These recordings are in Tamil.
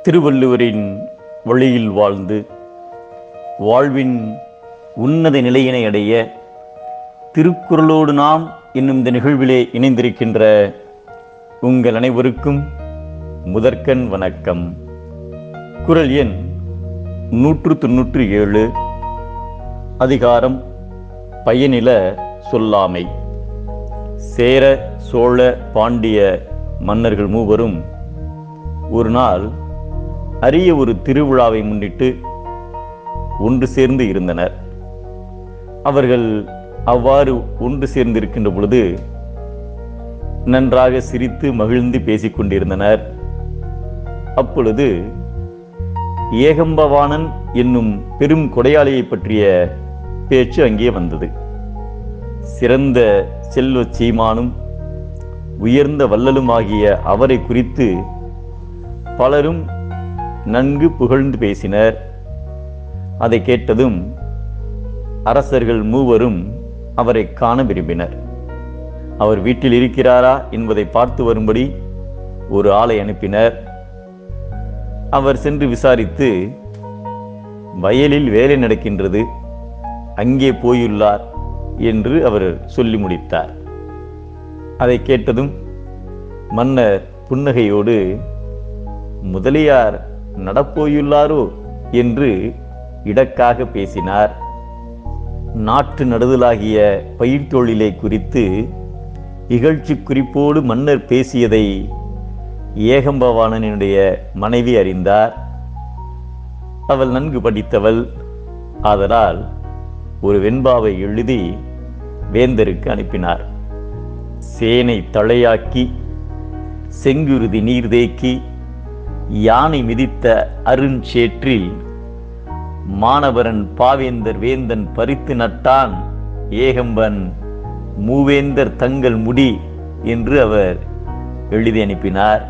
திருவள்ளுவரின் வழியில் வாழ்ந்து வாழ்வின் உன்னத நிலையினை அடைய திருக்குறளோடு நாம் என்னும் இந்த நிகழ்விலே இணைந்திருக்கின்ற உங்கள் அனைவருக்கும் முதற்கண் வணக்கம். குறள் எண் 197, அதிகாரம் பயனில சொல்லாமை. சேர சோழ பாண்டிய மன்னர்கள் மூவரும் ஒரு நாள் அரிய ஒரு திருவிழாவை முன்னிட்டு ஒன்று சேர்ந்து இருந்தனர். அவர்கள் அவ்வாறு ஒன்று சேர்ந்து இருக்கின்ற பொழுது நன்றாக சிரித்து மகிழ்ந்து பேசிக் கொண்டிருந்தனர். அப்பொழுது ஏகம்பவாணன் என்னும் பெரும் கொடையாளியை பற்றிய பேச்சு அங்கே வந்தது. சிறந்த செல்வ சீமானும் உயர்ந்த வள்ளலுமாகிய அவரை குறித்து பலரும் நன்கு புகழ்ந்து பேசினர். அதை கேட்டதும் அரசர்கள் மூவரும் அவரை காண விரும்பினர். அவர் வீட்டில் இருக்கிறாரா என்பதை பார்த்து வரும்படி ஒரு ஆளை அனுப்பினர். அவர் சென்று விசாரித்து, வயலில் வேலை நடக்கின்றது, அங்கே போயுள்ளார் என்று அவர் சொல்லி முடித்தார். அதை கேட்டதும் மன்னர் புன்னகையோடு, முதலியார் நடப்போயுள்ளாரோ என்று இடக்காக பேசினார். நாட்டு நடுதலாகிய பயிர் தொழிலை குறித்து இகழ்ச்சி குறிப்போடு மன்னர் பேசியதை ஏகம்பவாணனுடைய மனைவி அறிந்தார். அவள் நன்கு படித்தவள். ஆதலால் ஒரு வெண்பாவை எழுதி வேந்தருக்கு அனுப்பினார். சேனை தழையாக்கி செங்குருதி நீர் தேக்கி யானை மிதித்த அருஞ்சேற்றில் மானவரன் பாவேந்தர் வேந்தன் பறித்து நட்டான் ஏகம்பன் மூவேந்தர் தங்கள் முடி என்று அவர் எழுதி அனுப்பினார்.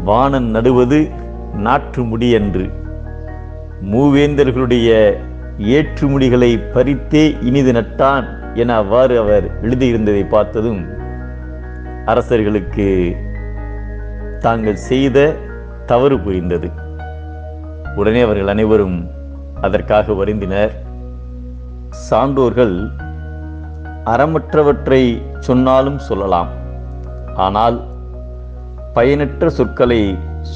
வாணன் நடுவது நாற்று முடி என்று மூவேந்தர்களுடைய ஏற்று முடிகளை பறித்தே இனிது நட்டான் என அவ்வாறு அவர் எழுதியிருந்ததை பார்த்ததும் அரசர்களுக்கு தாங்கள் செய்த தவறு புரிந்தது. உடனே அவர்கள் அனைவரும் அதற்காக வருந்தினர். சான்றோர்கள் அறமற்றவற்றை சொன்னாலும் சொல்லலாம், ஆனால் பயனற்ற சொற்களை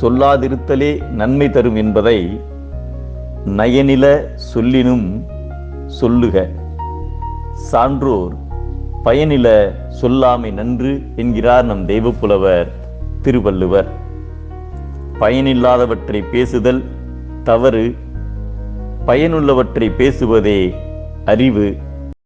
சொல்லாதிருத்தலே நன்மை தரும் என்பதை நயனில சொல்லினும் சொல்லுக. சான்றோர் பயனில சொல்லாமை நன்று என்கிறார் நம் தெய்வப்புலவர் திருவள்ளுவர். பயனில்லாதவற்றை பேசுதல் தவறு, பயனுள்ளவற்றை பேசுவதே அறிவு